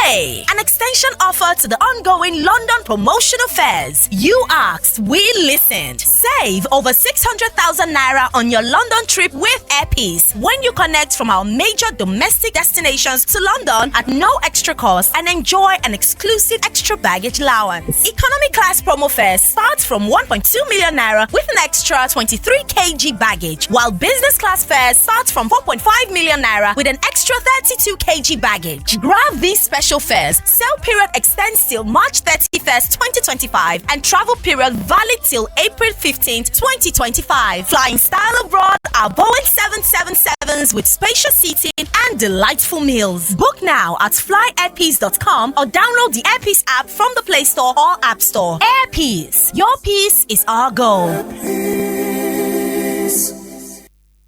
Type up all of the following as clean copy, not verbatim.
Hey, an extension offer to the ongoing London promotional fairs. You asked, we listened. Save over 600,000 naira on your London trip with Airpeace when you connect from our major domestic destinations to London at no extra cost and enjoy an exclusive extra baggage allowance. Economy class promo fares starts from 1.2 million naira with an extra 23 kg baggage, while business class fares start from 4.5 million naira with an extra 32 kg baggage. Grab these special fares. Sale period extends till March 31st, 2025 and travel period valid till April 15th, 2025. Flying style abroad are Boeing 777s with spacious seating and delightful meals. Book now at flyairpeace.com or download the Airpeace app from the Play Store or App Store. Airpeace, your peace is our goal.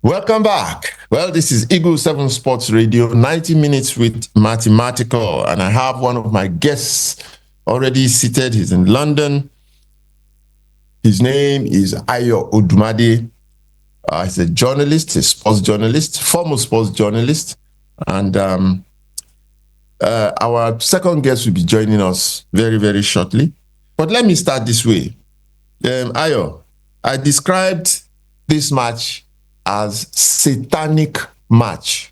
Welcome back. Well, this is Eagle 7 Sports Radio, 90 minutes with Mathematical, and I have one of my guests already seated. He's in London. His name is Ayo Odumade. He's a journalist, a sports journalist, former sports journalist, and our second guest will be joining us very, very shortly. But let me start this way. Ayo, I described this match as satanic match.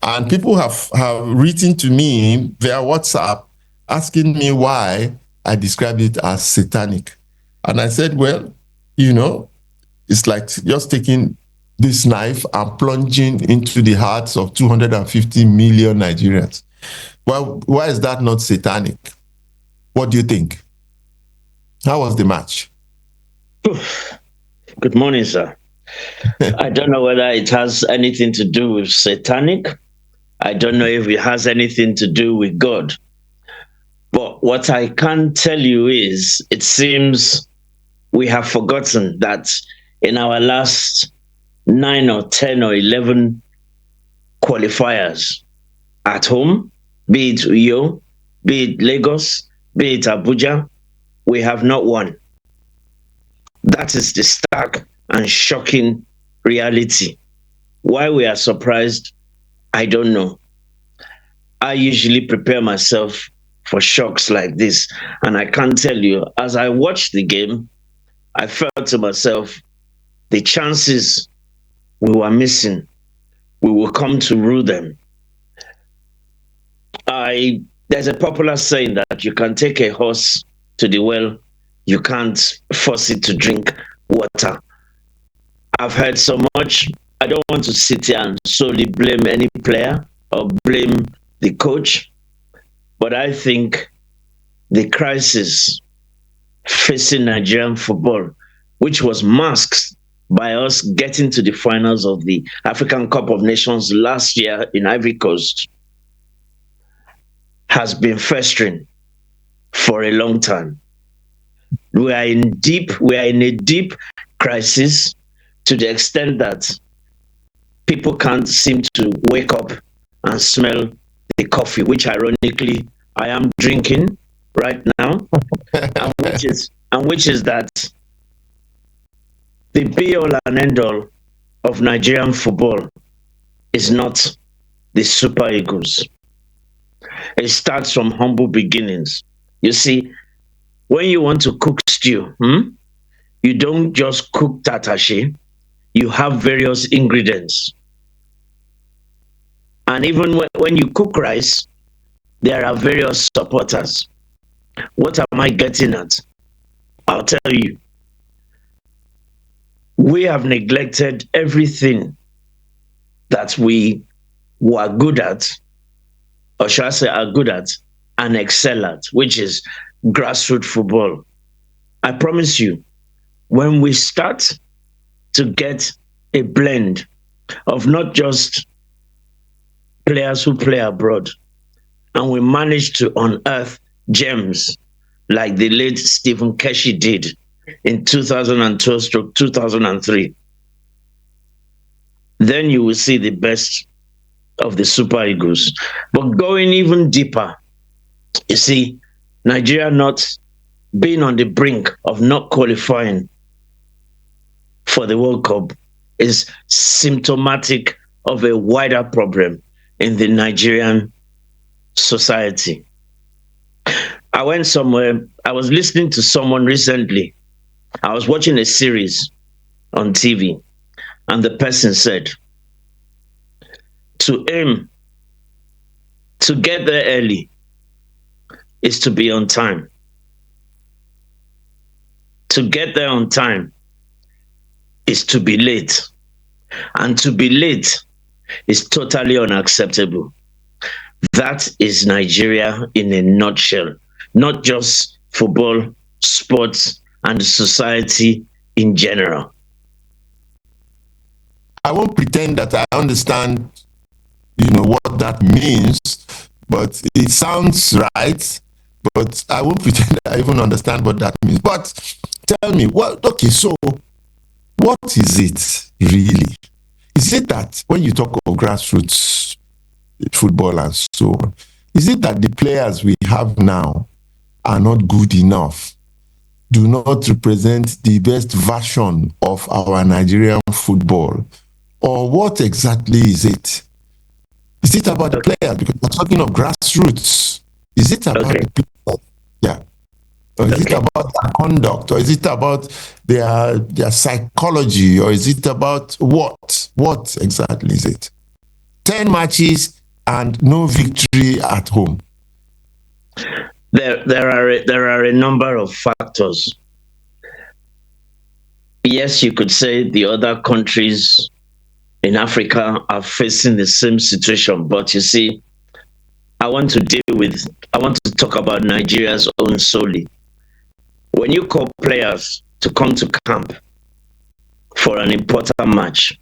And people have written to me via WhatsApp asking me why I described it as satanic. And I said, well, it's like just taking this knife and plunging into the hearts of 250 million Nigerians. Well, why is that not satanic? What do you think? How was the match? Good morning, sir. I don't know whether it has anything to do with satanic. I don't know if it has anything to do with God. But what I can tell you is, it seems we have forgotten that in our last 9 or 10 or 11 qualifiers at home, be it Uyo, be it Lagos, be it Abuja, we have not won. That is the stark and shocking reality. Why we are surprised, I don't know. I usually prepare myself for shocks like this, and I can't tell you, as I watched the game, I felt to myself, the chances we were missing, we will come to rue them. There's a popular saying that you can take a horse to the well, you can't force it to drink water. I've heard so much. I don't want to sit here and solely blame any player or blame the coach, but I think the crisis facing Nigerian football, which was masked by us getting to the finals of the African Cup of Nations last year in Ivory Coast, has been festering for a long time. We are in a deep crisis, to the extent that people can't seem to wake up and smell the coffee, which ironically I am drinking right now, and which is that the be-all and end-all of Nigerian football is not the Super Eagles. It starts from humble beginnings. You see, when you want to cook stew, you don't just cook tatashi. You have various ingredients. And even when you cook rice, there are various supporters. What am I getting at? I'll tell you. We have neglected everything that we were good at, or shall I say are good at, and excel at, which is grassroots football. I promise you, when we start to get a blend of not just players who play abroad, and we manage to unearth gems like the late Stephen Keshi did in 2012-2003, then you will see the best of the Super Eagles. But going even deeper, you see, Nigeria not being on the brink of not qualifying for the World Cup is symptomatic of a wider problem in the Nigerian society. I went somewhere, I was listening to someone recently. I was watching a series on TV, and the person said, to aim to get there early is to be on time. To get there on time is to be late. And to be late is totally unacceptable. That is Nigeria in a nutshell, not just football, sports, and society in general. I won't pretend that I understand, what that means, but it sounds right. But I won't pretend I even understand what that means. But tell me, so what is it really? Is it that when you talk of grassroots football and so on, is it that the players we have now are not good enough, do not represent the best version of our Nigerian football? Or what exactly is it? Is it about the players? Because we're talking of grassroots. Is it about the people? Yeah. Or is it about their conduct? Or is it about their psychology? Or is it about what? What exactly is it? 10 matches and no victory at home. There are a number of factors. Yes, you could say the other countries in Africa are facing the same situation, but you see, I want to talk about Nigeria's own solely. When you call players to come to camp for an important match,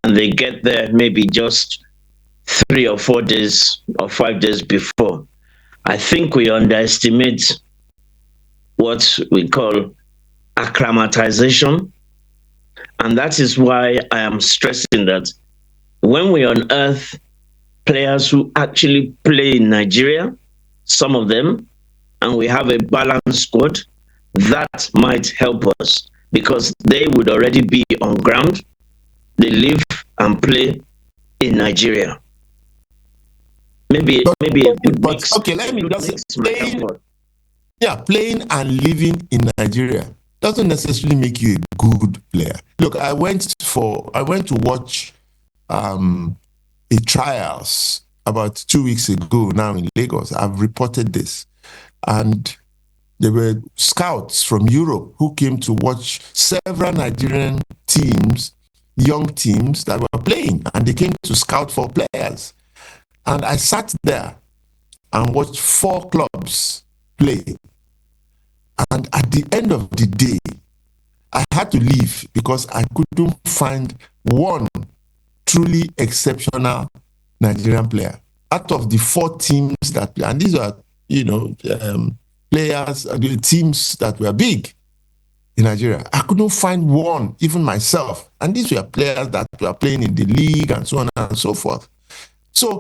and they get there maybe just 3 or 4 days or 5 days before, I think we underestimate what we call acclimatization. And that is why I am stressing that when we unearth players who actually play in Nigeria, some of them, and we have a balanced squad, that might help us because they would already be on ground. They live and play in Nigeria. Maybe a good mix. Okay, let me just say, playing and living in Nigeria doesn't necessarily make you a good player. Look, I went to watch a trials about 2 weeks ago now in Lagos. I've reported this. And there were scouts from Europe who came to watch several Nigerian teams, young teams that were playing, and they came to scout for players. And I sat there and watched 4 clubs play. And at the end of the day, I had to leave because I couldn't find one truly exceptional Nigerian player. Out of the 4 teams that play, and these are, players, the teams that were big in Nigeria, I couldn't find one, even myself. And these were players that were playing in the league and so on and so forth. So,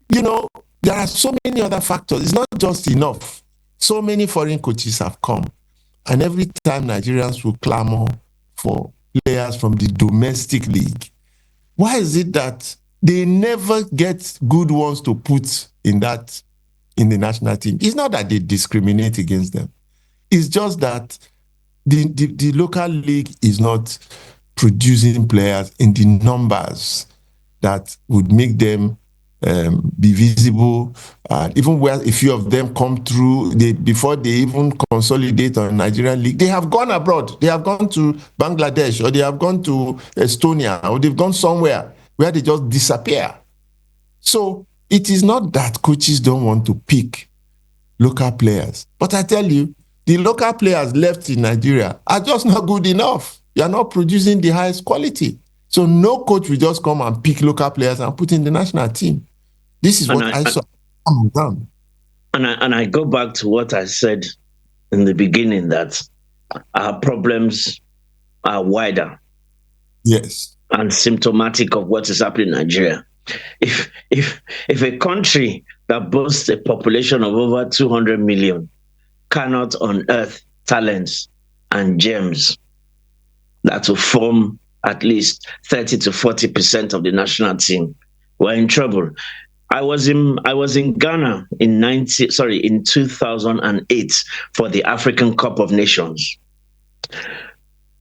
there are so many other factors. It's not just enough. So many foreign coaches have come. And every time Nigerians will clamor for players from the domestic league, why is it that they never get good ones to put in the national team? It's not that they discriminate against them. It's just that the local league is not producing players in the numbers that would make them be visible. Even where a few of them come through, before they even consolidate on Nigerian league, they have gone abroad. They have gone to Bangladesh, or they have gone to Estonia, or they've gone somewhere where they just disappear. So it is not that coaches don't want to pick local players. But I tell you, the local players left in Nigeria are just not good enough. They are not producing the highest quality. So no coach will just come and pick local players and put in the national team. This is what I saw on ground. And I go back to what I said in the beginning, that our problems are wider. Yes. And symptomatic of what is happening in Nigeria. If a country that boasts a population of over 200 million cannot unearth talents and gems that will form at least 30 to 40% of the national team, we're in trouble. I was in Ghana in 2008 for the African Cup of Nations.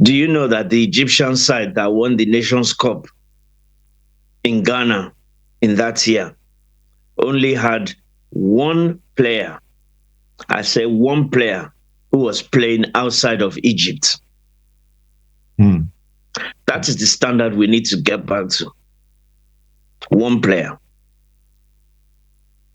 Do you know that the Egyptian side that won the Nations Cup in Ghana in that year only had one player? I say one player who was playing outside of Egypt. Hmm. That is the standard we need to get back to. One player.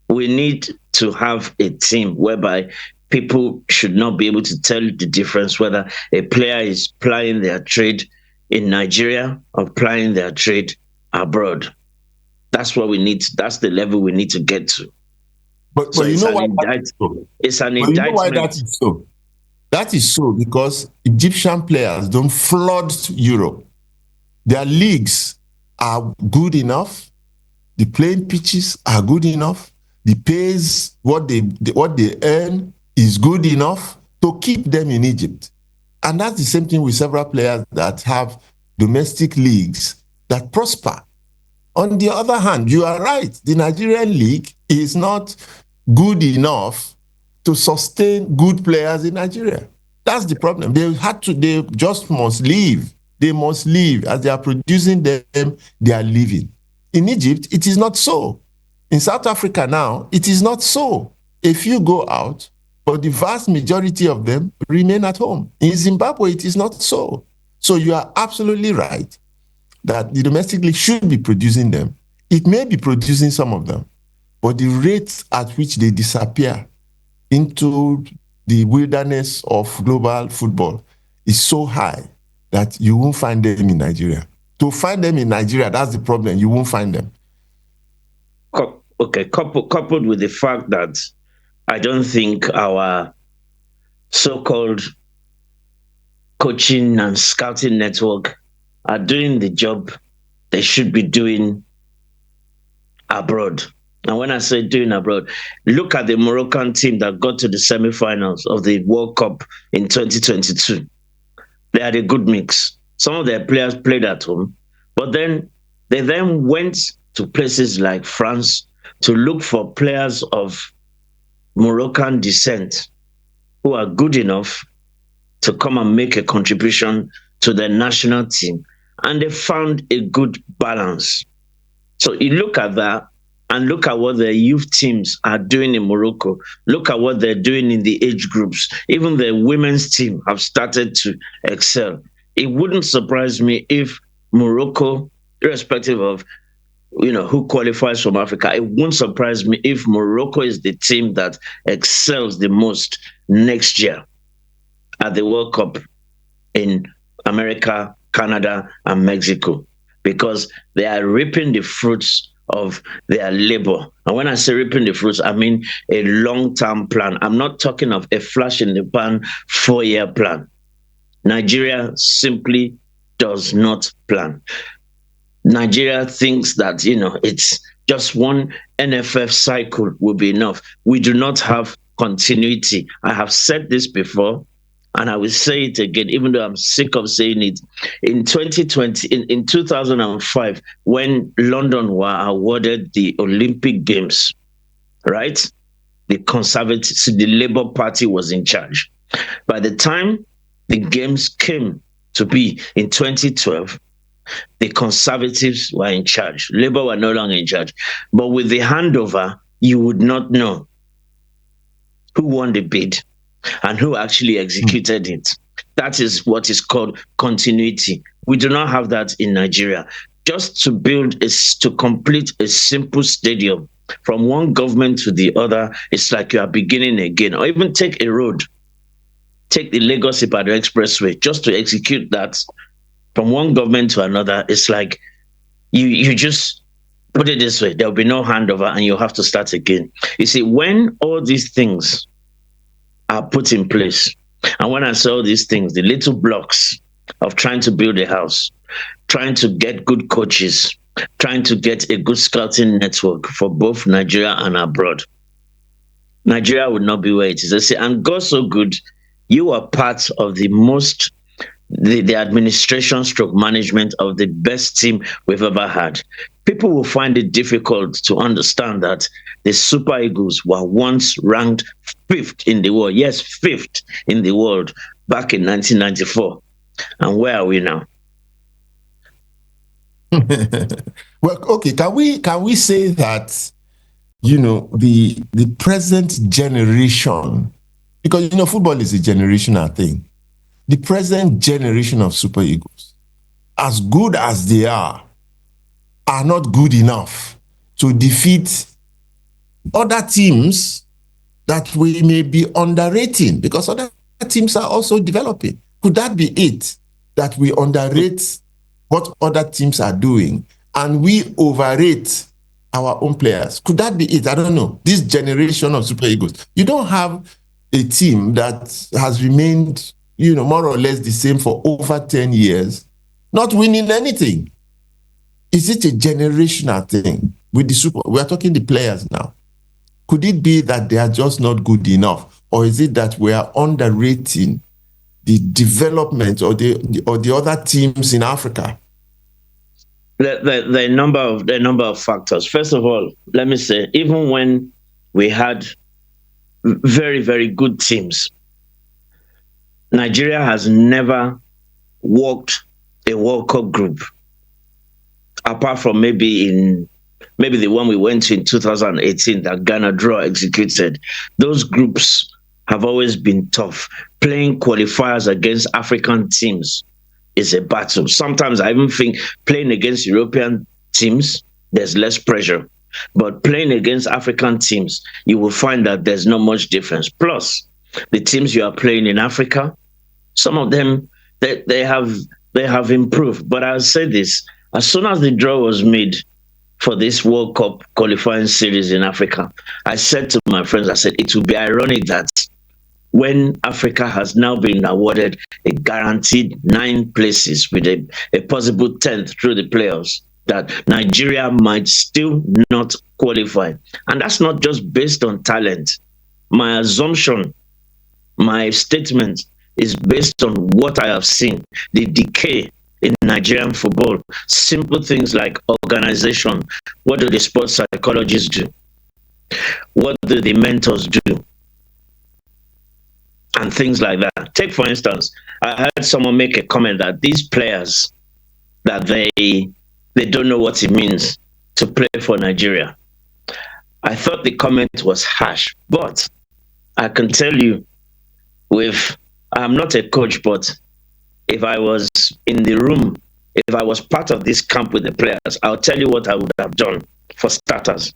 We need to have a team whereby people should not be able to tell the difference whether a player is plying their trade in Nigeria or plying their trade abroad. That's what we need. That's the level we need to get to. But So you it's know an why that is so? it's an But you know why indictment. that is so? That is so because Egyptian players don't flood Europe. Their leagues are good enough. The playing pitches are good enough. The pays, what they earn is good enough to keep them in Egypt. And that's the same thing with several players that have domestic leagues that prosper. On the other hand, you are right. The Nigerian league is not good enough to sustain good players in Nigeria. That's the problem. They just must leave. They must leave. As they are producing them, they are leaving. In Egypt, it is not so. In South Africa now, it is not so. A few go out, but the vast majority of them remain at home. In Zimbabwe, it is not so. So you are absolutely right that the domestic league should be producing them. It may be producing some of them, but the rate at which they disappear into the wilderness of global football is so high that you won't find them in Nigeria. To find them in Nigeria, that's the problem. You won't find them. Okay, coupled with the fact that I don't think our so-called coaching and scouting network are doing the job they should be doing abroad. And when I say doing abroad, look at the Moroccan team that got to the semifinals of the World Cup in 2022. They had a good mix. Some of their players played at home, but then they then went to places like France to look for players of Moroccan descent who are good enough to come and make a contribution to the national team. And they found a good balance. So you look at that and look at what the youth teams are doing in Morocco. Look at what they're doing in the age groups. Even the women's team have started to excel. It wouldn't surprise me if Morocco, irrespective of who qualifies from Africa, it won't surprise me if Morocco is the team that excels the most next year at the World Cup in America, Canada, and Mexico, because they are reaping the fruits of their labor. And when I say reaping the fruits, I mean a long-term plan. I'm not talking of a flash in the pan 4-year plan. Nigeria simply does not plan. Nigeria thinks that, it's just one NFF cycle will be enough. We do not have continuity. I have said this before, and I will say it again, even though I'm sick of saying it. In 2020, in 2005, when London were awarded the Olympic Games, right? The Labour Party was in charge. By the time the games came to be in 2012, the Conservatives were in charge. Labour were no longer in charge. But with the handover, you would not know who won the bid and who actually executed it. That is what is called continuity. We do not have that in Nigeria. Just to complete a simple stadium from one government to the other, it's like you are beginning again. Or even take a road, take the Lagos-Ibadan Expressway, just to execute that from one government to another, it's like you just put it this way, there'll be no handover and you'll have to start again. You see, when all these things are put in place, and when I say all these things, the little blocks of trying to build a house, trying to get good coaches, trying to get a good scouting network for both Nigeria and abroad, Nigeria would not be where it is. I say, and God so good, you are part of the administration stroke management of the best team we've ever had. people will find it difficult to understand that the Super Eagles were once ranked fifth in the world. Yes, fifth in the world back in 1994. And where are we now? Well, okay, can we say that, the present generation, because football is a generational thing, the present generation of Super Eagles, as good as they are not good enough to defeat other teams that we may be underrating, because other teams are also developing? Could that be it, that we underrate what other teams are doing and we overrate our own players? Could that be it? I don't know. This generation of Super Eagles, you don't have a team that has remained, more or less the same for over 10 years, not winning anything. Is it a generational thing with the Super? We are talking the players now. Could it be that they are just not good enough, or is it that we are underrating the development or the other teams in Africa? The number of factors. First of all, let me say, even when we had very, very good teams, Nigeria has never walked a World Cup group, apart from maybe the one we went to in 2018 that Ghana draw executed. Those groups have always been tough. Playing qualifiers against African teams is a battle. Sometimes I even think playing against European teams, there's less pressure. But playing against African teams, you will find that there's not much difference. Plus, the teams you are playing in Africa, some of them, they have improved. But I'll say this, as soon as the draw was made for this World Cup qualifying series in Africa, I said to my friends, I said, it would be ironic that when Africa has now been awarded a guaranteed 9 places with a possible 10th through the playoffs, that Nigeria might still not qualify. And that's not just based on talent. My assumption, my statement is based on what I have seen, the decay in Nigerian football. Simple things like organization. What do the sports psychologists do? What do the mentors do? And things like that. Take, for instance, I heard someone make a comment that these players, that they don't know what it means to play for Nigeria. I thought the comment was harsh, but I can tell you, I'm not a coach, but if I was in the room, if I was part of this camp with the players, I'll tell you what I would have done. For starters,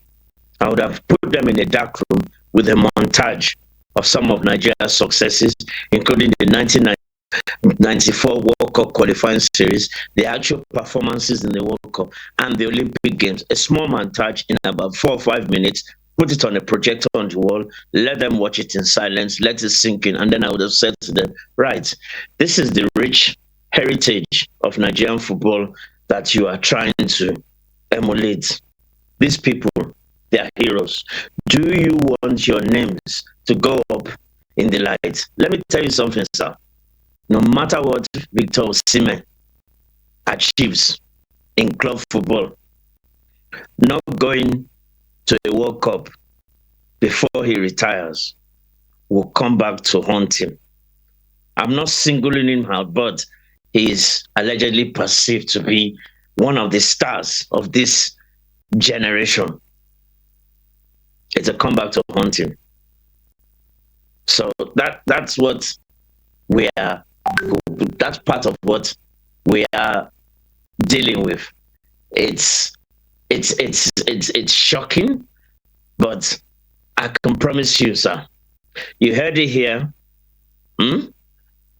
I would have put them in a dark room with a montage of some of Nigeria's successes, including the 1994 World Cup qualifying series, the actual performances in the World Cup, and the Olympic Games. A small montage in about 4 or 5 minutes, put it on a projector on the wall, let them watch it in silence, let it sink in, and then I would have said to them, right, this is the rich heritage of Nigerian football that you are trying to emulate. These people, they are heroes. Do you want your names to go up in the light? Let me tell you something, sir. No matter what Victor Osimhen achieves in club football, not going to a World Cup before he retires will come back to haunt him. I'm not singling him out, but he is allegedly perceived to be one of the stars of this generation. It's a comeback to haunt him. So that's what we are. That's part of what we are dealing with. It's shocking, but I can promise you, sir. You heard it here.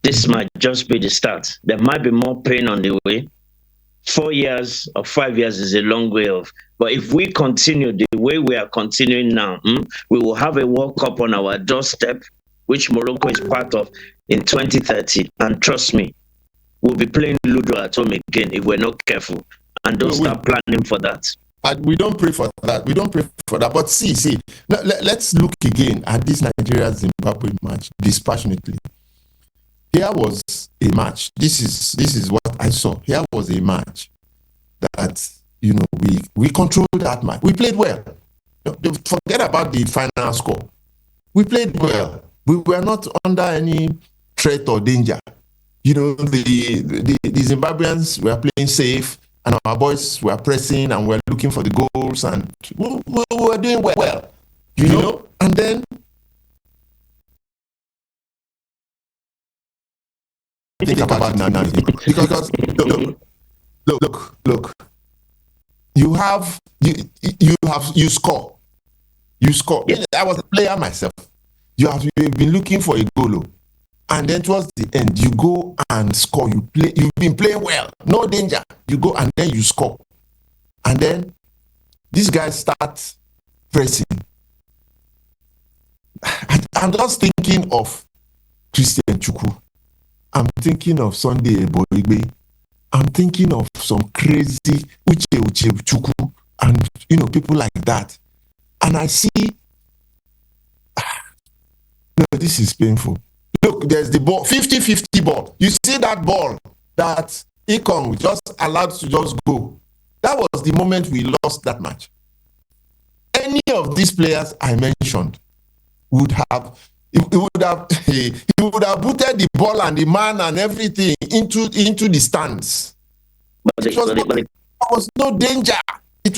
This might just be the start. There might be more pain on the way. 4 years or 5 years is a long way off. But if we continue the way we are continuing now, we will have a World Cup on our doorstep, which Morocco is part of, in 2030. And trust me, we'll be playing Ludo at home again if we're not careful and don't start planning for that. We don't pray for that. We don't pray for that. But see, let's look again at this Nigeria-Zimbabwe match dispassionately. Here was a match. This is what I saw. Here was a match that, we controlled that match. We played well. Forget about the final score. We played well. We were not under any threat or danger. The Zimbabweans were playing safe, and our boys were pressing and were looking for the goals, and we were doing well. And then think about now because look, you score. Yeah. I was a player myself. You've been looking for a goal, and then towards the end you go and score. You've been playing well, no danger. You go and then you score, and then these guys start pressing. I'm just thinking of Christian Chukwu. I'm thinking of Sunday Eboigbe. I'm thinking of some crazy Uche Chukwu and people like that. And I see, no, this is painful. Look, there's the ball, 50-50 ball. You see that ball that Ikong just allowed to just go. That was the moment we lost that match. Any of these players I mentioned would have booted the ball and the man and everything into the stands. There was no danger. It's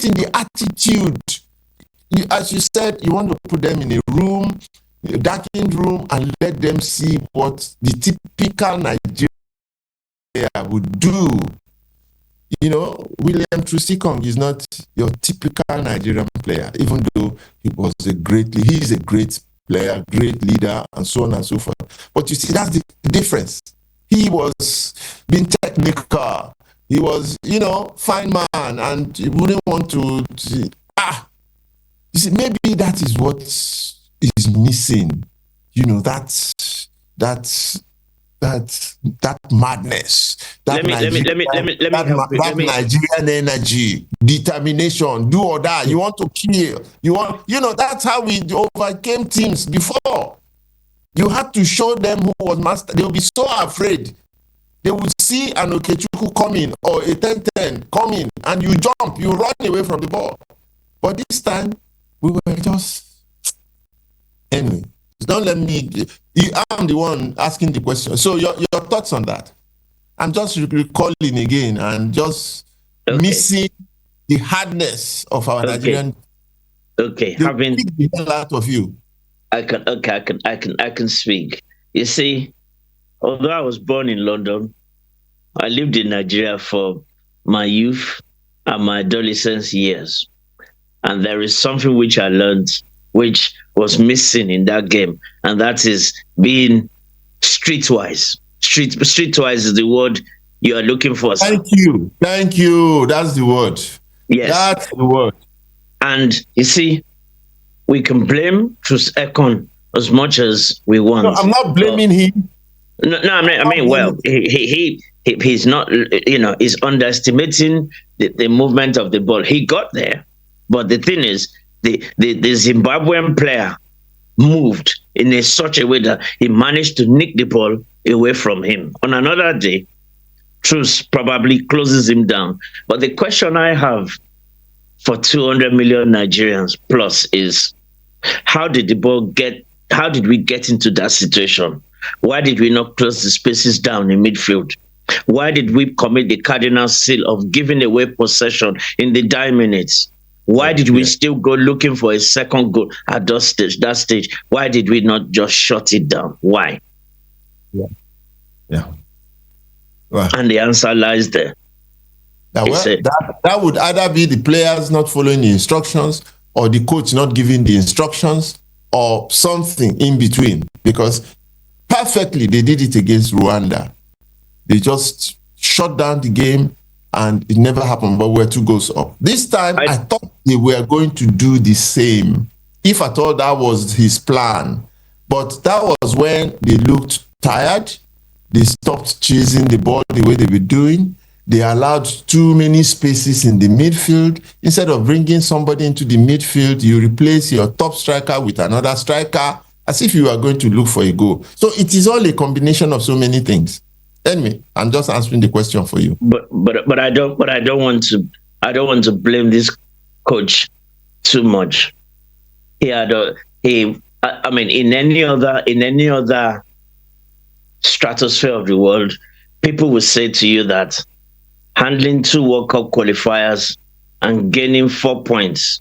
in the attitude. As you said, you want to put them in a room, a darkened room, and let them see what the typical Nigerian player would do. William Trusikong is not your typical Nigerian player, even though he is a great player, great leader, and so on and so forth. But you see, that's the difference. He was being technical. He was, fine man, and he wouldn't want to. You see, maybe that is what is missing. That madness, that Nigerian energy, determination, do or die. You want to kill. That's how we overcame teams before. You had to show them who was master. They would be so afraid. They would see an Okechukwu coming or a 10-10 coming, and you jump, you run away from the ball. But this time, we were just... Anyway, don't let me... I'm the one asking the question. So your thoughts on that? I'm just recalling again and just missing the hardness of our Nigerian... Okay, having the hell out of you. I can speak. You see, although I was born in London, I lived in Nigeria for my youth and my adolescence years. And there is something which I learned which was missing in that game, and that is being streetwise. Streetwise is the word you are looking for. Thank you. That's the word. Yes. That's the word. And you see, we can blame Trus Ekon as much as we want. No, I'm not blaming him. No, I mean, well, he's not, he's underestimating the movement of the ball. He got there, but the thing is, the Zimbabwean player moved in such a way that he managed to nick the ball away from him. On another day, Trus probably closes him down. But the question I have for 200 million Nigerians plus is, how did we get into that situation? Why did we not close the spaces down in midfield? Why did we commit the cardinal sin of giving away possession in the dying minutes? Why did we still go looking for a second goal at that stage? Why did we not just shut it down? Why? Yeah. Well, and the answer lies there. That would either be the players not following the instructions, or the coach not giving the instructions, or something in between. Because perfectly, they did it against Rwanda. They just shut down the game, and it never happened, but we're 2 goals up. This time, I thought they were going to do the same, if at all that was his plan. But that was when they looked tired. They stopped chasing the ball the way they were doing. They allowed too many spaces in the midfield. Instead of bringing somebody into the midfield, you replace your top striker with another striker, as if you are going to look for a goal. So it is all a combination of so many things. Anyway, I'm just answering the question for you. But I don't want to blame this coach too much. I mean, in any other stratosphere of the world, people will say to you that handling 2 World Cup qualifiers and gaining 4 points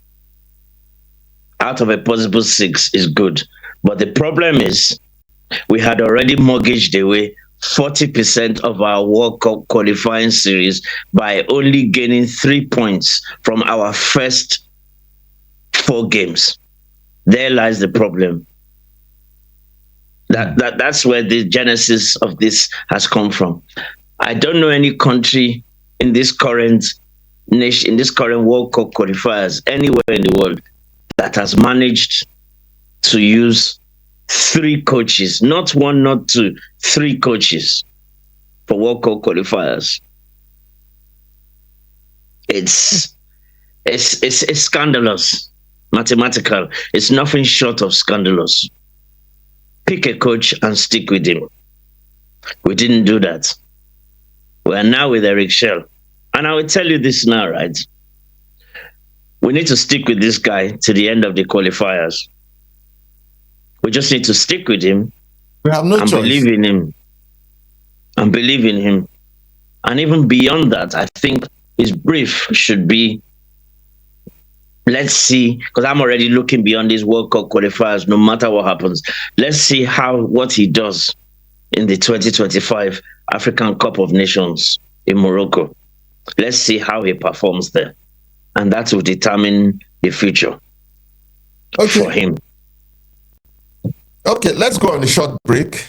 out of a possible 6 is good. But the problem is we had already mortgaged away 40% of our World Cup qualifying series by only gaining 3 points from our first 4 games. There lies the problem. That's where the genesis of this has come from. I don't know any country in this current World Cup qualifiers anywhere in the world that has managed to use 3 coaches, not 1, not 2, 3 coaches for World Cup qualifiers. It's scandalous, mathematical. It's nothing short of scandalous. Pick a coach and stick with him. We didn't do that. We are now with Eric Shell. And I will tell you this now, right? We need to stick with this guy to the end of the qualifiers. We just need to stick with him. We have no choice. Believe in him. And believe in him. And even beyond that, I think his brief should be, let's see, because I'm already looking beyond these World Cup qualifiers, no matter what happens. Let's see what he does in the 2025 African Cup of Nations in Morocco. Let's see how he performs there. And that will determine the future for him. Okay, let's go on a short break.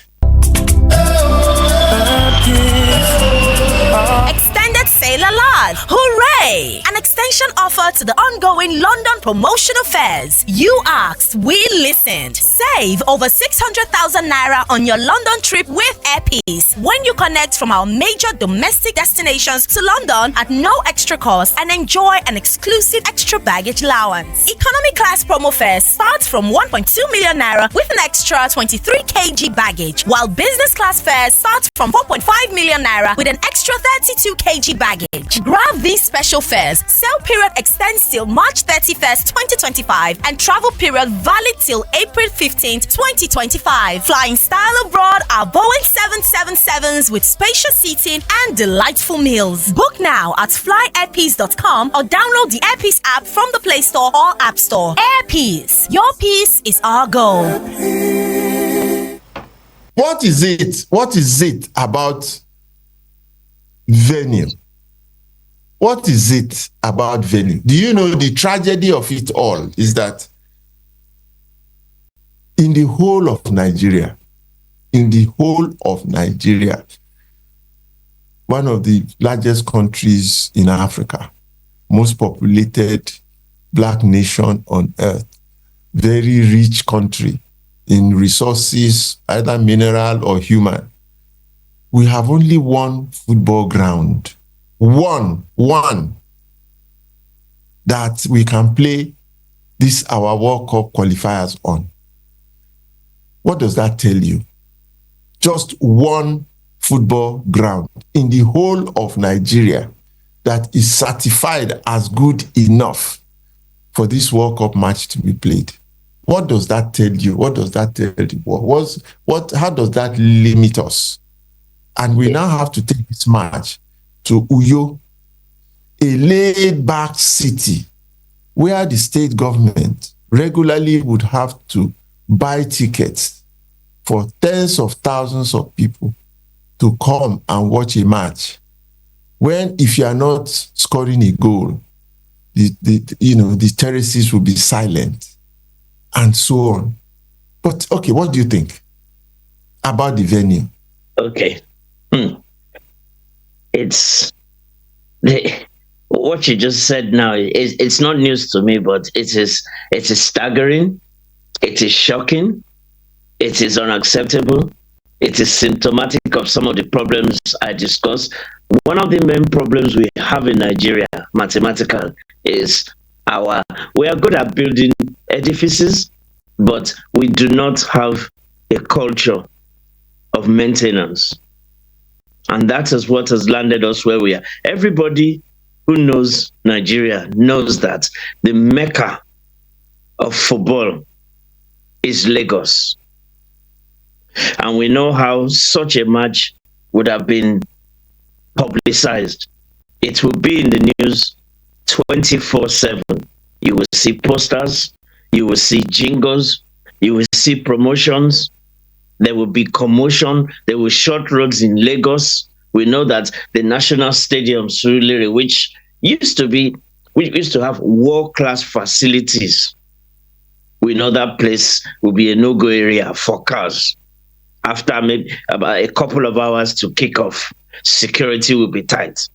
Extended sale alert! Hooray! An extension offer to the ongoing London promotional fairs. You asked, we listened. Save over 600,000 naira on your London trip with Airpeace when you connect from our major domestic destinations to London at no extra cost and enjoy an exclusive extra baggage allowance. Economy class promo fares starts from 1.2 million naira with an extra 23 kg baggage, while business class fares start from 4.5 million naira with an extra 32 kg baggage. Grab these special fares. Sale period extends till March 31st, 2025 and travel period valid till April 15th, 2025. Flying style abroad are Boeing 777s with spacious seating and delightful meals. Book now at flyairpeace.com or download the Airpeace app from the Play Store or App Store. Airpeace, your peace is our goal. What is it? What is it about venue? What is it about venue? Do you know the tragedy of it all is that in the whole of Nigeria, one of the largest countries in Africa, most populated black nation on earth, very rich country in resources, either mineral or human, we have only one football ground. One that we can play this our World Cup qualifiers on. What does that tell you? Just one football ground in the whole of Nigeria that is certified as good enough for this World Cup match to be played. What does that tell you? What does that tell you? How does that limit us? And we now have to take this match to Uyo, a laid-back city where the state government regularly would have to buy tickets for tens of thousands of people to come and watch a match. When, if you are not scoring a goal, the terraces will be silent, and so on. But okay, what do you think about the venue? Okay. What you just said now it's not news to me, but it is staggering, it is shocking, it is unacceptable, it is symptomatic of some of the problems I discussed. One of the main problems we have in Nigeria, mathematical, is we are good at building edifices, but we do not have a culture of maintenance. And that is what has landed us where we are. Everybody who knows Nigeria knows that the mecca of football is Lagos. And we know how such a match would have been publicized. It will be in the news 24/7. You will see posters, you will see jingles, you will see promotions. There will be commotion. There will short roads in Lagos. We know that the National Stadium, Surulere, which used to have world-class facilities. We know that place will be a no-go area for cars. After maybe about a couple of hours to kick off, security will be tight.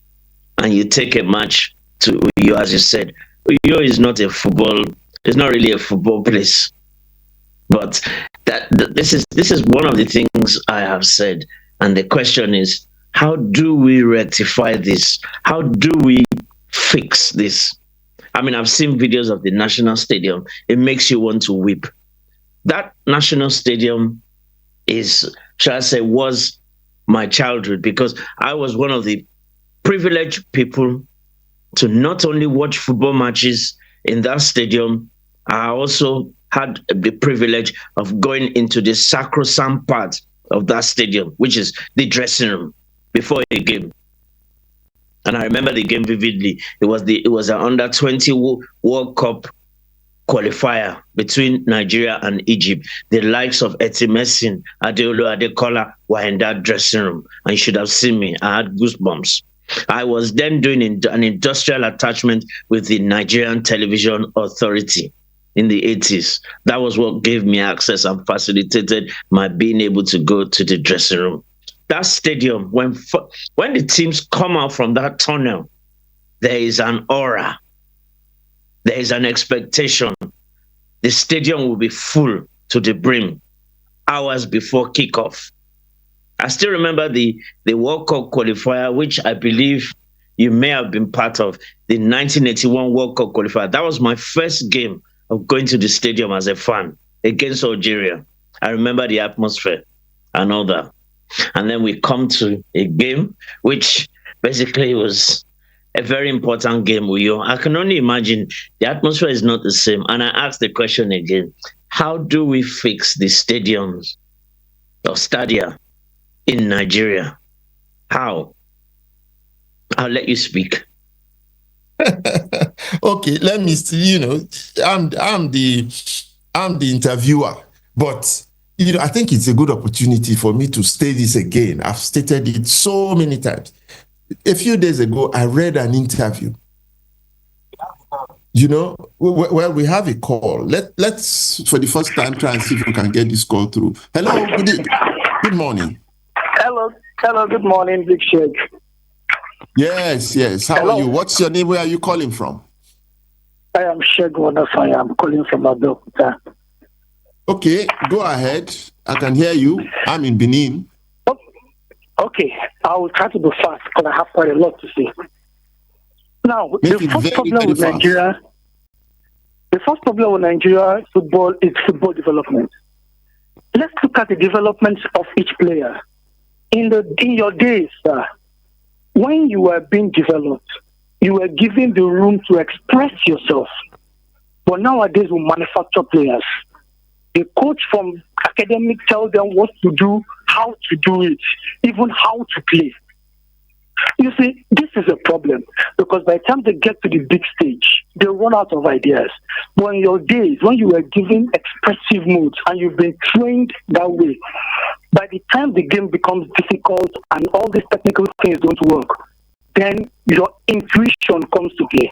And you take a match to Uyo, as you said. Uyo is not a football, it's not really a football place. But this is one of the things I have said. And the question is, how do we rectify this? How do we fix this? I mean, I've seen videos of the National Stadium. It makes you want to weep. That National Stadium is, shall I say, was my childhood, because I was one of the privileged people to not only watch football matches in that stadium, I also had the privilege of going into the sacrosanct part of that stadium, which is the dressing room before a game. And I remember the game vividly. It was an under-20 World Cup qualifier between Nigeria and Egypt. The likes of Etimesin, Adeolu, Adekola were in that dressing room. And you should have seen me. I had goosebumps. I was then doing an industrial attachment with the Nigerian Television Authority in the 80s. That was what gave me access and facilitated my being able to go to the dressing room. That stadium, when the teams come out from that tunnel, there is an aura. There is an expectation. The stadium will be full to the brim hours before kickoff. I still remember the World Cup qualifier, which I believe you may have been part of, the 1981 World Cup qualifier. That was my first game of going to the stadium as a fan against Algeria. I remember the atmosphere and all that. And then we come to a game, which basically was a very important game with you. I can only imagine the atmosphere is not the same. And I asked the question again, how do we fix the stadiums or stadia in Nigeria? How? I'll let you speak. Okay, let me see. I'm the interviewer, but I think it's a good opportunity for me to state this again. I've stated it so many times. A few days ago, I read an interview. Well, we have a call. Let's for the first time try and see if we can get this call through. Hello, good morning. Hello, good morning, Big Sheikh. Yes. How are you? What's your name? Where are you calling from? I am Sheikh Wonderful. I'm calling from Abeokuta. Okay, go ahead. I can hear you. I'm in Benin. Okay, I will try to go fast because I have quite a lot to say. Now, the first problem with Nigeria football is football development. Let's look at the development of each player. In your days, when you were being developed, you were given the room to express yourself. But nowadays, we manufacture players. The coach from academic tells them what to do, how to do it, even how to play. You see, this is a problem because by the time they get to the big stage, they run out of ideas. But in your days, when you were given expressive modes and you've been trained that way, by the time the game becomes difficult and all these technical things don't work, then your intuition comes to play.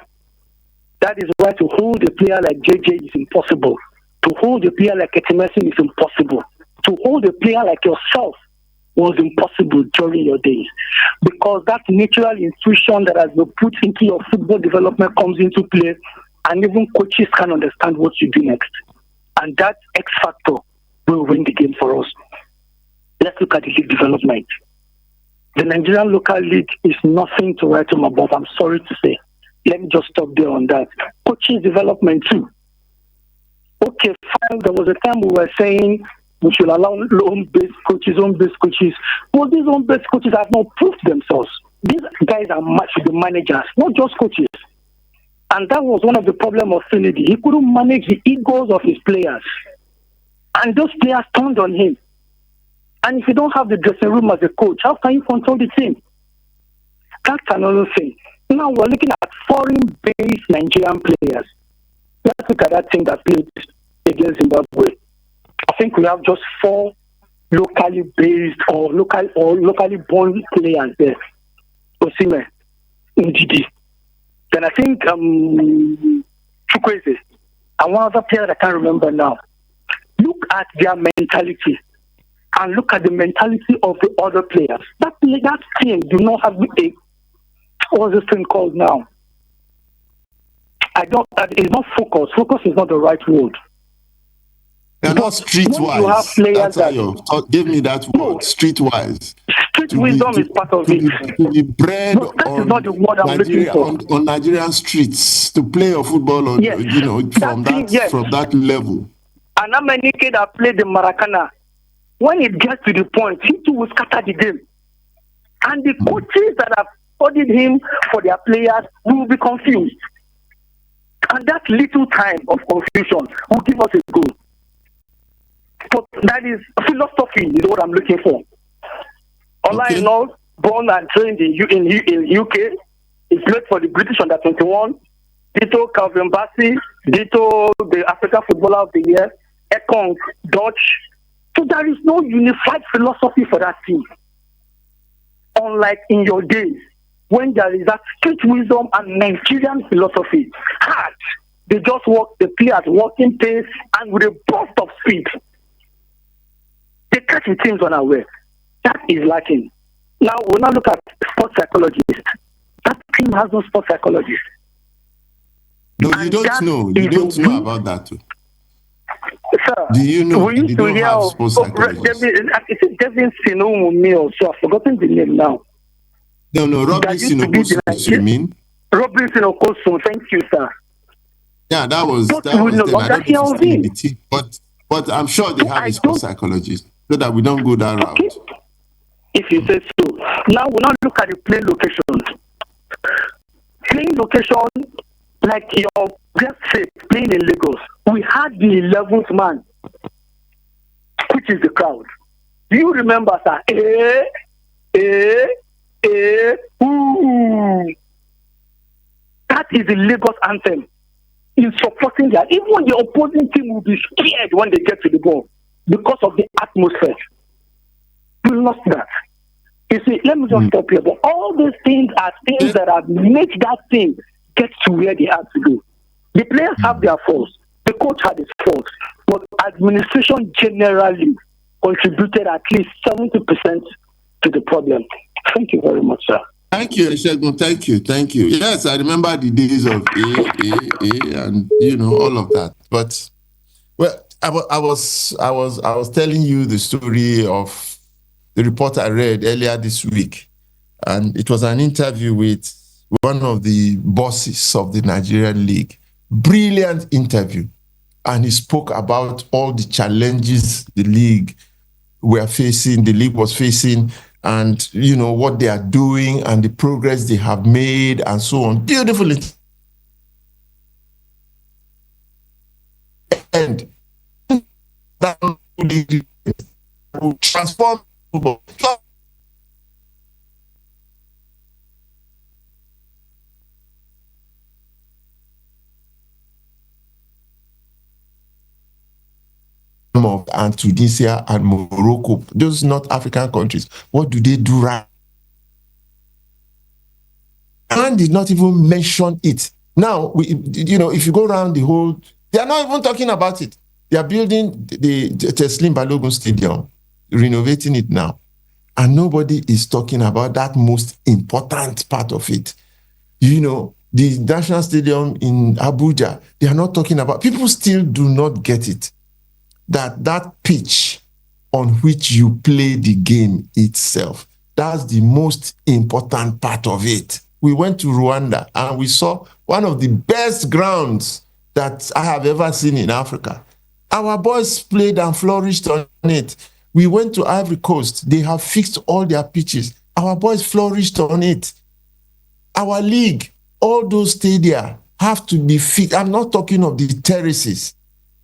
That is why to hold a player like JJ is impossible. To hold a player like Etimesin is impossible. To hold a player like yourself was impossible during your days. Because that natural intuition that has been put into your football development comes into play, and even coaches can understand what you do next. And that X factor will win the game for us. Let's look at the league development. The Nigerian local league is nothing to write home about, I'm sorry to say. Let me just stop there on that. Coaches development too. Okay, fine. There was a time we were saying we should allow home-based coaches. Well, these home-based coaches have not proved themselves. These guys are much the managers, not just coaches. And that was one of the problems of Finidi. He couldn't manage the egos of his players. And those players turned on him. And if you don't have the dressing room as a coach, how can you control the team? That's another thing. Now we're looking at foreign-based Nigerian players. Let's look at that team that played against Zimbabwe. I think we have just 4 locally based or locally born players there. Osimhen, Ndidi. Then I think Chukwueze and one other player that I can't remember now. Look at their mentality and look at the mentality of the other players. That team do not have a what's this thing called now? It's not focus. Focus is not the right word. They're not streetwise. Give me that word. No, streetwise. Street wisdom is part of it. To be bred that is not the word I'm looking for. On Nigerian streets to play a football, from that level. And how many kids that play the Maracana? When it gets to the point, he too will scatter the game. And the coaches that have studied him for their players will be confused. And that little time of confusion will give us a goal. But that is philosophy is what I'm looking for. All I know, born and trained in UK, he played for the British under 21. Dito Calvin Bassey, Dito the African Footballer of the Year, Ekong Dutch. So there is no unified philosophy for that team. Unlike in your days, when there is that street wisdom and Nigerian philosophy, hard. They just walk, the players walking pace and with a burst of speed. They catch the teams unaware. That is lacking. Now we'll now look at sports psychologists. That team has no sports psychologist. No, you don't know. You don't know about that too. Sir, do you know? We used to hear of is it Devin Sinomumi or so? I've forgotten the name now. No, Robinson Okosun, you mean? Robinson Okosun, thank you, sir. Yeah, that was them. I don't know if the team, but I'm sure they have a sports psychologist so that we don't go that route. If you say so. Now we'll not look at the playing locations. Playing location, like your guest said, playing in Lagos, we had the 11th man, which is the crowd. Do you remember, sir? Ooh. That is the Lagos anthem. In supporting that, even the opposing team will be scared when they get to the ball because of the atmosphere. We lost that. You see, let me just stop here. But all these things are things that have made that team get to where they have to go. The players have their faults. The coach had his faults. But administration generally contributed at least 70% to the problem. Thank you very much, sir. Thank you, Eshegun. Thank you. Yes, I remember the days of A, and all of that. But I was telling you the story of the report I read earlier this week, and it was an interview with one of the bosses of the Nigerian League. Brilliant interview, and he spoke about all the challenges the league was facing. And, what they are doing and the progress they have made and so on. Beautiful. And that will transform football. And Tunisia and Morocco, those North African countries, what do they do right? And did not even mention it. Now, if you go around the whole, they are not even talking about it. They are building the Teslim Balogun Stadium, renovating it now. And nobody is talking about that most important part of it. The National Stadium in Abuja, they are not talking about, people still do not get it. That pitch on which you play the game itself, that's the most important part of it. We went to Rwanda and we saw one of the best grounds that I have ever seen in Africa. Our boys played and flourished on it. We went to Ivory Coast. They have fixed all their pitches. Our boys flourished on it. Our league, all those stadia have to be fixed. I'm not talking of the terraces.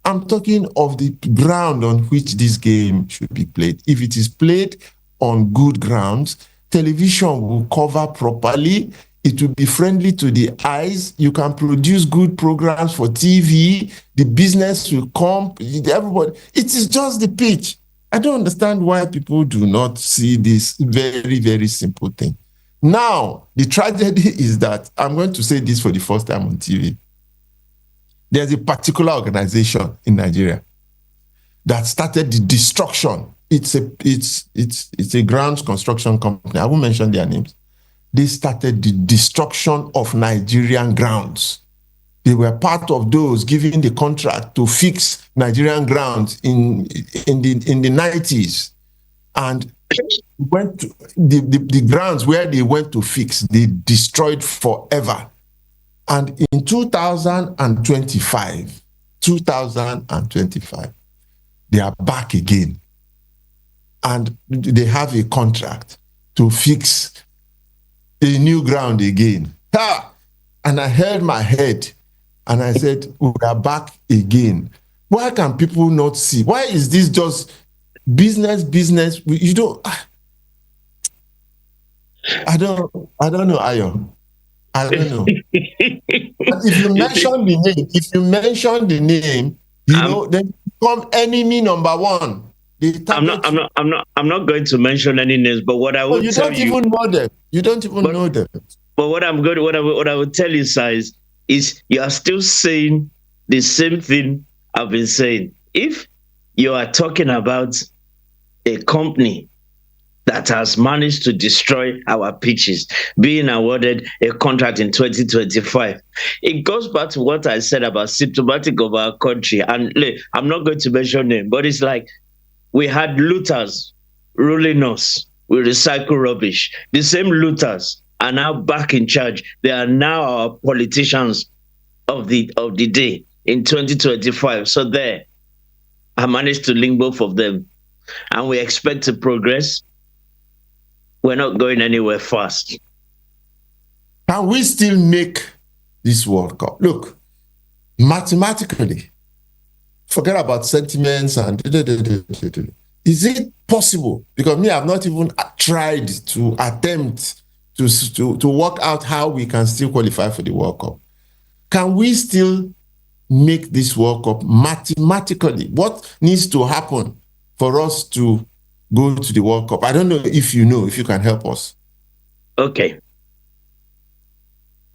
I'm talking of the ground on which this game should be played. If it is played on good grounds, television will cover properly. It will be friendly to the eyes. You can produce good programs for TV. The business will come. Everybody. It is just the pitch. I don't understand why people do not see this very, very simple thing. Now, the tragedy is that I'm going to say this for the first time on TV. There's a particular organization in Nigeria that started the destruction. It's a grounds construction company. I won't mention their names. They started the destruction of Nigerian grounds. They were part of those giving the contract to fix Nigerian grounds in the 90s. And went to the grounds where they went to fix, they destroyed forever. And in 2025, they are back again. And they have a contract to fix a new ground again. Ha! And I held my head and I said, we are back again. Why can people not see? Why is this just business? You don't. I don't know, Ayo. I don't know. But if you mention the name, then you become enemy number one. I'm not going to mention any names, but what I will tell you, even know them. You don't even know them. But what I will tell you, size, is you are still saying the same thing I've been saying. If you are talking about a company that has managed to destroy our pitches, being awarded a contract in 2025. It goes back to what I said about symptomatic of our country. And look, I'm not going to mention name, but it's like we had looters ruling us. We recycle rubbish. The same looters are now back in charge. They are now our politicians of the day in 2025. So there, I managed to link both of them. And we expect to progress. We're not going anywhere fast. Can we still make this World Cup? Look, mathematically, forget about sentiments and is it possible? Because me, I've not even tried to attempt to work out how we can still qualify for the World Cup. Can we still make this World Cup mathematically? What needs to happen for us to go to the World Cup? I don't know if you can help us. Okay.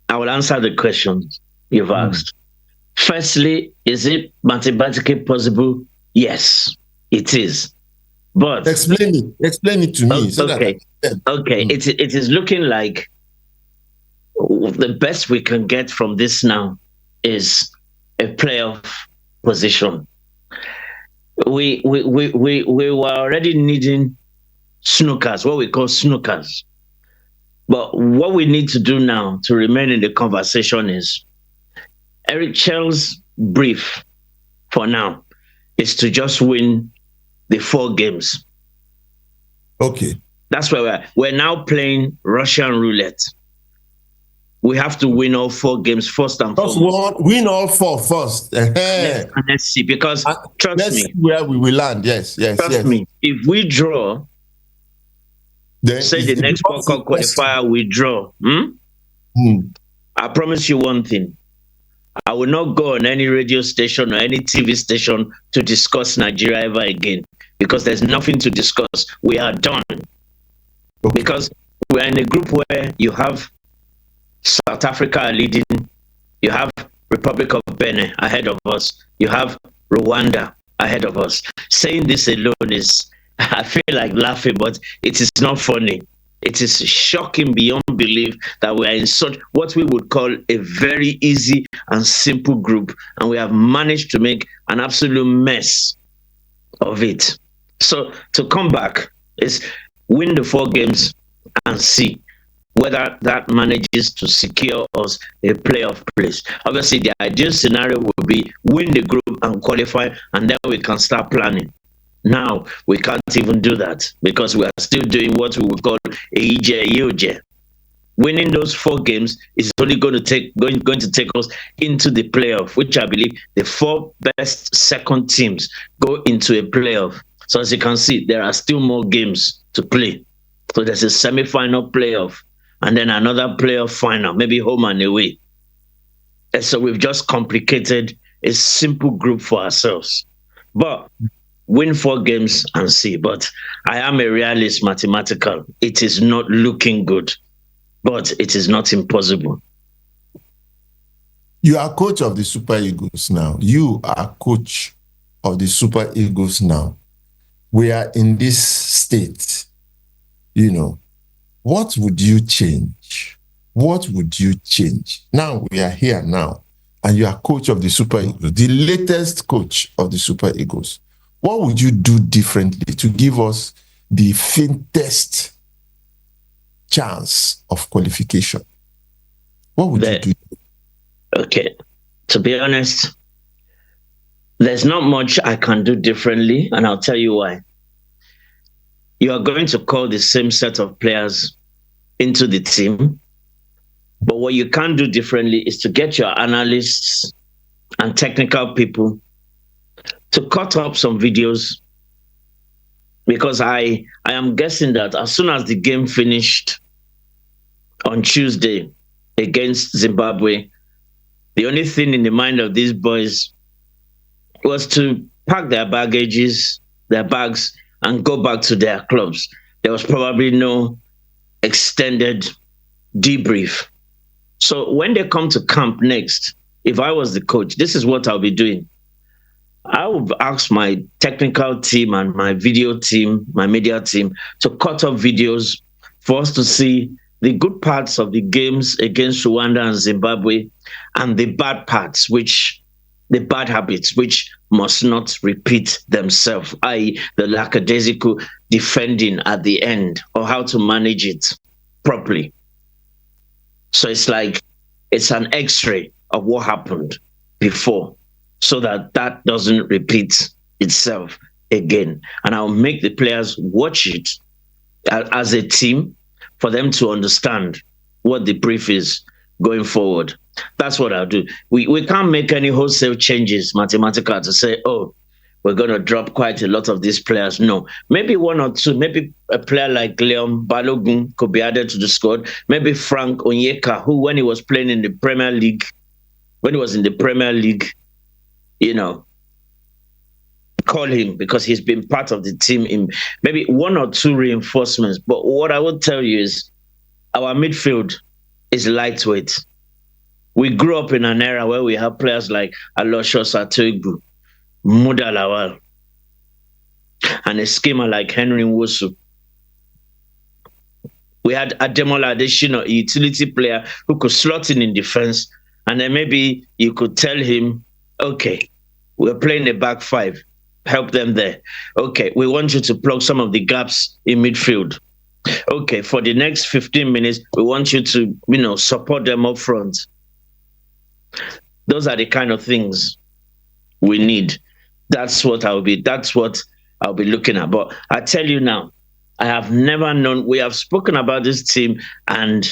I will answer the questions you've asked. Firstly, is it mathematically possible? Yes, it is. But explain it to me. It is looking like the best we can get from this now is a playoff position. We were already needing snookers, what we call snookers. But what we need to do now to remain in the conversation is Eric Chell's brief for now is to just win the 4 games. Okay. That's where we're now playing Russian roulette. We have to win all 4 games first and foremost. Win all 4 first. Let's see, because trust me, where we will land. Yes. Trust me, if we draw, then say the next World Cup qualifier we draw. I promise you one thing. I will not go on any radio station or any TV station to discuss Nigeria ever again, because there's nothing to discuss. We are done. Okay. Because we're in a group where you have South Africa leading, you have Republic of Benin ahead of us, you have Rwanda ahead of us. Saying this alone is, I feel like laughing, but it is not funny. It is shocking beyond belief that we are in such what we would call a very easy and simple group, and we have managed to make an absolute mess of it. So to come back is win the 4 games and see. whether that manages to secure us a playoff place. Obviously, the ideal scenario would be win the group and qualify, and then we can start planning. Now, we can't even do that because we are still doing what we would call a winning those 4 games is only going to take us into the playoff, which I believe the 4 best second teams go into a playoff. So as you can see, there are still more games to play. So there's a semi-final playoff and then another playoff final, maybe home and away. And so we've just complicated a simple group for ourselves. But win 4 games and see. But I am a realist mathematical. It is not looking good, but it is not impossible. You are coach of the Super Eagles now. You are coach of the Super Eagles now. We are in this state. You know, what would you change? What would you change? Now we are here now, and you are coach of the Super Eagles, the latest coach of the Super Eagles. What would you do differently to give us the faintest chance of qualification? What would you do? Okay, to be honest, there's not much I can do differently, and I'll tell you why. You are going to call the same set of players into the team, but what you can do differently is to get your analysts and technical people to cut up some videos, because I am guessing that as soon as the game finished on Tuesday against Zimbabwe, the only thing in the mind of these boys was to pack their bags, and go back to their clubs. There was probably no extended debrief. So when they come to camp next, if I was the coach, this is what I'll be doing. I would ask my technical team and my video team, my media team, to cut up videos for us to see the good parts of the games against Rwanda and Zimbabwe and the bad parts, the bad habits, which must not repeat themselves, i.e. the lackadaisical defending at the end, or how to manage it properly. So it's like, it's an x-ray of what happened before, so that that doesn't repeat itself again. And I'll make the players watch it as a team for them to understand what the brief is going forward. That's what I'll do. We can't make any wholesale changes, mathematical, to say, oh, we're going to drop quite a lot of these players. No, maybe 1 or 2, maybe a player like Leon Balogun could be added to the squad. Maybe Frank Onyeka, who when he was playing in the Premier League, you know, call him, because he's been part of the team in maybe 1 or 2 reinforcements. But what I would tell you is our midfield is lightweight. We grew up in an era where we have players like Aloysius Atoigbu, Muda Lawal, and a schemer like Henry Nwosu. We had Ademola Adesina, a utility player who could slot in defense, and then maybe you could tell him, okay, we're playing a back 5, help them there. Okay, we want you to plug some of the gaps in midfield. Okay, for the next 15 minutes, we want you to, support them up front. Those are the kind of things we need. That's what I'll be looking at. But I tell you now, I have never known. We have spoken about this team and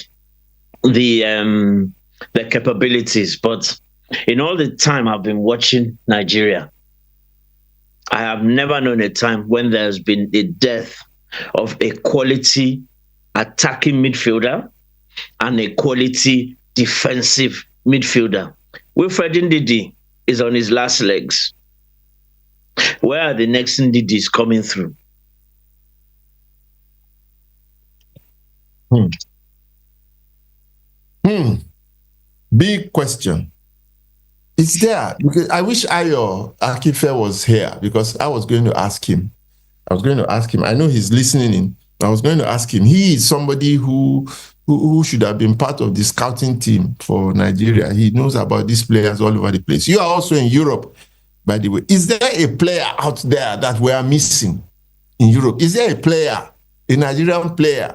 the capabilities, but in all the time I've been watching Nigeria, I have never known a time when there's been the death of a quality attacking midfielder and a quality defensive midfielder. Wilfred Ndidi is on his last legs. Where are the next Ndidis coming through? Big question. It's there. Because I wish Ayo Akife was here, because I was going to ask him. I know he's listening in. I was going to ask him. He is somebody who should have been part of the scouting team for Nigeria. He knows about these players all over the place. You are also in Europe, by the way. Is there a player out there that we are missing in Europe? Is there a player, a Nigerian player,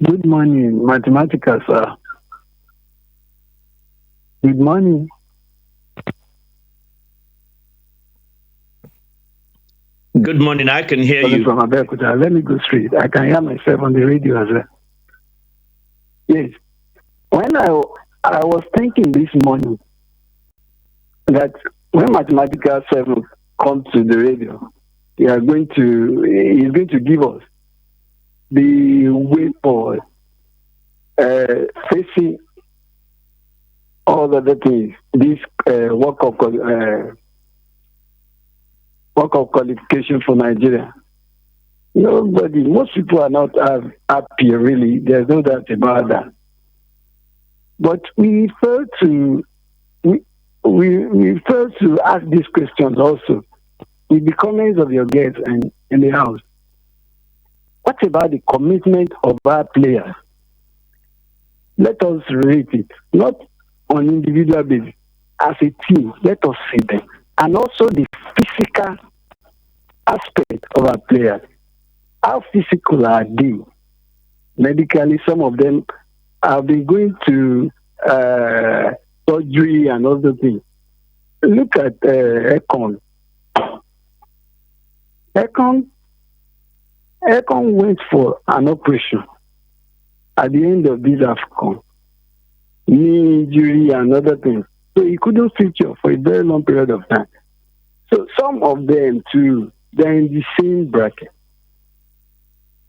Good morning, mathematical, sir. Good morning. Good morning. I can hear you. From Abeokuta. Let me go straight. I can hear myself on the radio as well. Yes. When I was thinking this morning that when Mathematical 7 comes to the radio, he's going to give us the way forward, facing all other things. This World Cup qualification for Nigeria. Most people are not happy, really. There's no doubt about that. But we fail to ask these questions also with the comments of your guests and in the house. What about the commitment of our players? Let us rate it, not on individual basis, as a team. Let us see them, and also the physical aspect of our players. How physical are they? Medically, some of them have been going to surgery and other things. Look at Ekong. Ekong went for an operation at the end of this AFCON. Knee injury and other things. So he couldn't feature for a very long period of time. So some of them too, they're in the same bracket.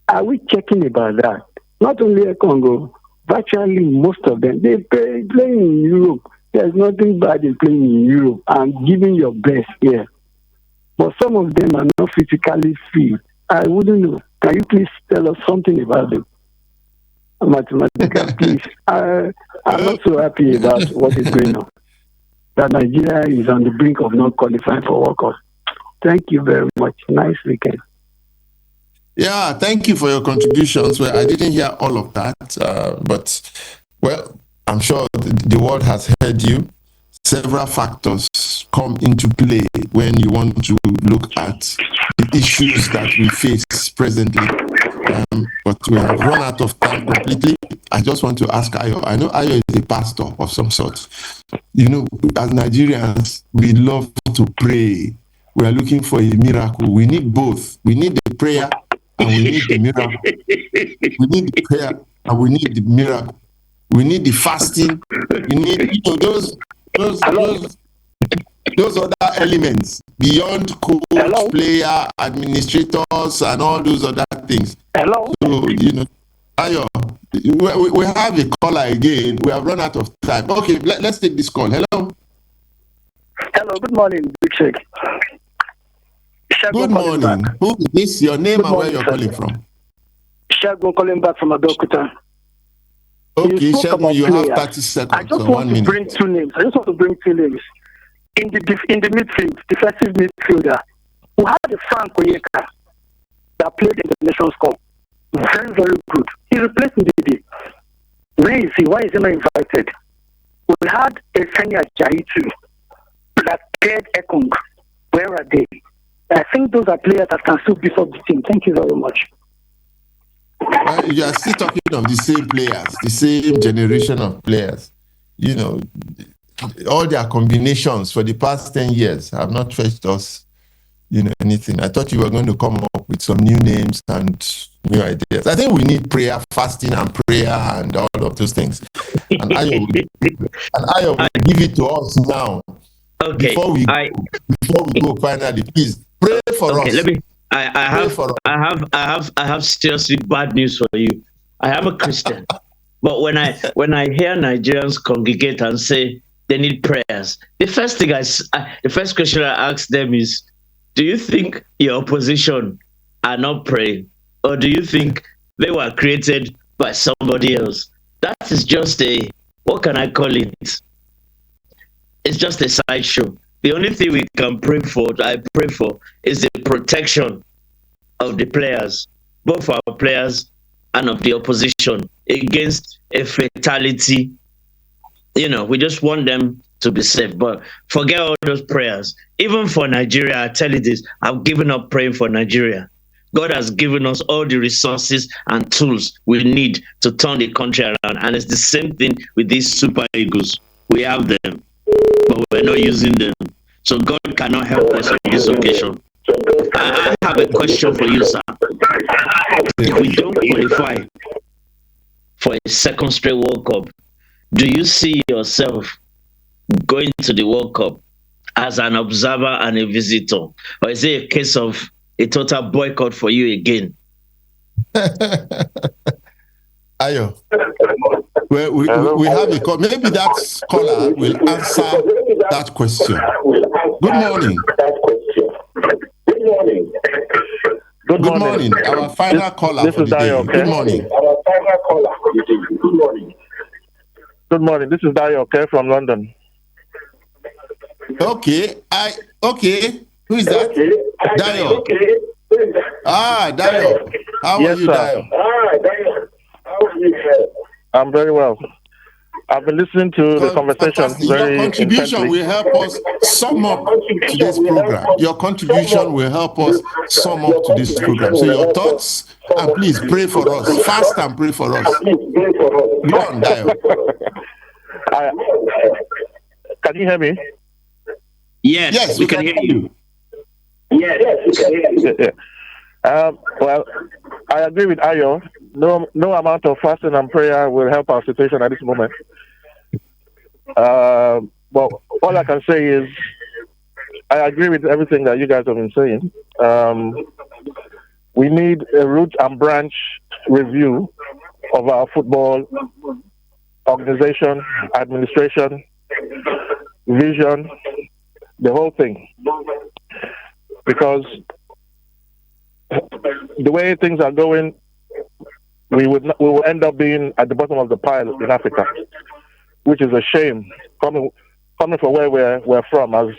Are we checking about that? Not only Congo, virtually most of them, they play in Europe. There's nothing bad in playing in Europe and giving your best here. But some of them are not physically fit. I wouldn't know. Can you please tell us something about them? Mathematical, please. I'm not so happy about what is going on. That Nigeria is on the brink of not qualifying for World Cup. Thank you very much. Nice weekend. Yeah, thank you for your contributions. Well, I didn't hear all of that, but, well, I'm sure the world has heard you. Several factors come into play when you want to look at the issues that we face presently. But we have run out of time completely. I just want to ask Ayo. I know Ayo is a pastor of some sort. As Nigerians, we love to pray. We are looking for a miracle. We need both. We need the prayer and we need the miracle. We need the prayer and we need the miracle. We need the fasting. We need those other elements beyond coach, player, administrators, and all those other things. Hello. So Ayo, we have a caller again. We have run out of time. Okay, let's take this call. Hello. Hello. Good morning, Big Shake. Good morning. Who is this? Your name and where you're calling from? Shagun calling back from Abeokuta. Okay, Shagun, you have 30 seconds. I just want to bring two names. In the midfield, defensive midfielder, who had a Frank Onyeka that played in the Nations Cup. Very, very good. He replaced Ndidi. Where is he? Why is he not invited? We had a Senya Ajayi too that played Ekong. Where are they? I think those are players that can still beef up the team. Thank you very much. You are still talking of the same players, the same generation of players. All their combinations for the past 10 years have not fetched us, anything. I thought you were going to come up with some new names and new ideas. I think we need prayer, fasting, and prayer, and all of those things. And Ayo will give it to us now. Okay. Before we go, finally, please pray for us. I have seriously bad news for you. I am a Christian, but when I hear Nigerians congregate and say they need prayers, the first question I ask them is, do you think your opposition are not praying, or do you think they were created by somebody else? That is just what can I call it? It's just a sideshow. The only thing we can I pray for, is the protection of the players, both our players and of the opposition, against a fatality. We just want them to be safe. But forget all those prayers. Even for Nigeria, I tell you this, I've given up praying for Nigeria. God has given us all the resources and tools we need to turn the country around. And it's the same thing with these Super Eagles. We have them, but we're not using them. So God cannot help us on this occasion. I have a question for you, sir. If we don't qualify for a second straight World Cup, do you see yourself going to the World Cup as an observer and a visitor? Or is it a case of a total boycott for you again? Ayo, we have a call. Maybe that caller will answer that question. Good morning. Good morning. Our final caller for the day. Dayo, okay? Good morning. Good morning. This is Dayo, okay, from London. Okay. Who is that? Dayo. Dayo. How are you, Dayo? I'm very well. I've been listening to the conversation very Your contribution intensely. will help us sum up today's program. Your contribution will help us sum up to this program. So your thoughts, and please pray for us. Fast and pray for us. Go on, Dayo. Can you hear me? Yes, we can hear you. Yes, we can hear you. Yeah. Well, I agree with Ayo. No amount of fasting and prayer will help our situation at this moment. Well, all I can say is I agree with everything that you guys have been saying. We need a root and branch review of our football organization, administration, vision, the whole thing. Because the way things are going, we will end up being at the bottom of the pile in Africa, which is a shame coming from where we're from as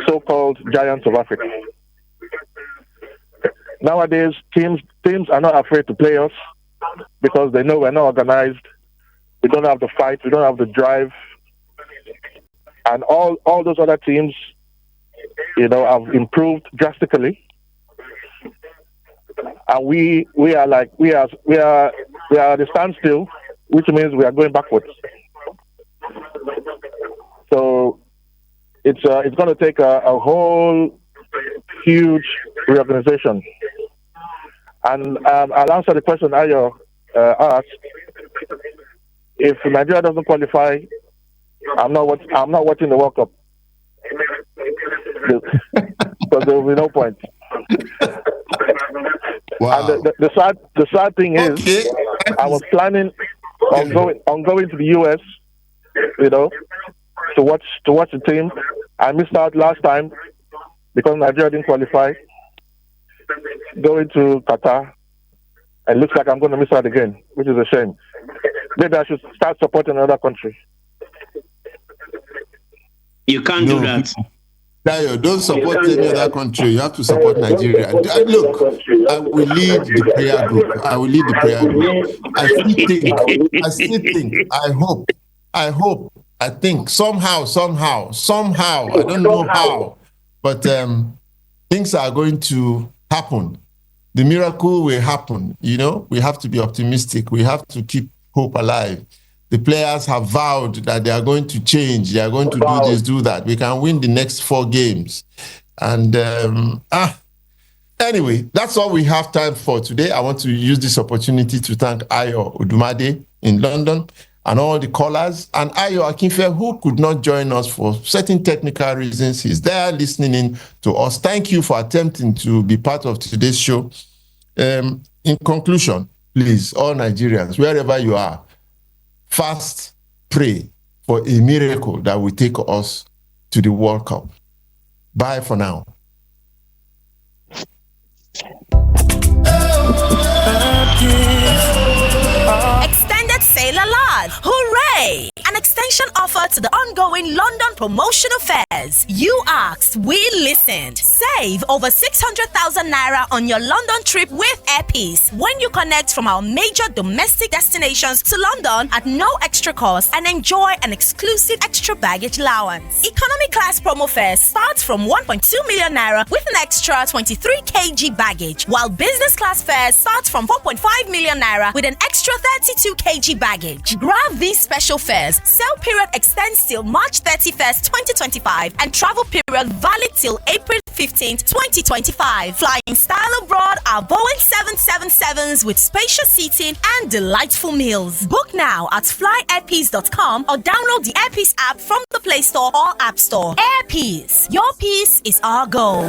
so-called giants of Africa. Nowadays, teams are not afraid to play us because they know we're not organized. We don't have the fight. We don't have the drive, and all those other teams, have improved drastically. And we are at a standstill, which means we are going backwards. So it's going to take a whole huge reorganization. And I'll answer the question Ayo asked. If Nigeria doesn't qualify, I'm not watching the World Cup because there will be no point. Wow. And the sad thing is, I was planning on going to the US, to watch the team. I missed out last time because Nigeria didn't qualify. Going to Qatar, it looks like I'm going to miss out again, which is a shame. Maybe I should start supporting another country. You can't do that. Dayo, don't support any other country. You have to support Nigeria. Look, I will lead the prayer group. I still think, I hope, I think somehow, I don't know how, but things are going to happen. The miracle will happen. We have to be optimistic. We have to keep hope alive. The players have vowed that they are going to change. They are going to do this, do that. We can win the next 4 games. And anyway, that's all we have time for today. I want to use this opportunity to thank Ayo Odumade in London and all the callers. And Ayo Akinfe, who could not join us for certain technical reasons. He's there listening in to us. Thank you for attempting to be part of today's show. In conclusion, please, all Nigerians, wherever you are, fast, pray for a miracle that will take us to the World Cup. Bye for now. Extended sail a lot. Hooray! An extension offer to the ongoing London promotional fairs. You asked, we listened. Save over 600,000 naira on your London trip with Airpeace when you connect from our major domestic destinations to London at no extra cost and enjoy an exclusive extra baggage allowance. Economy class promo fares starts from 1.2 million naira with an extra 23 kg baggage, while business class fares start from 4.5 million naira with an extra 32 kg baggage. Grab these special fares. Sale period extends till March 31st, 2025 and travel period valid till April 15th, 2025. Flying style abroad are Boeing 777s with spacious seating and delightful meals. Book now at flyairpeace.com or download the Airpeace app from the Play Store or App Store. Airpeace, your peace is our goal.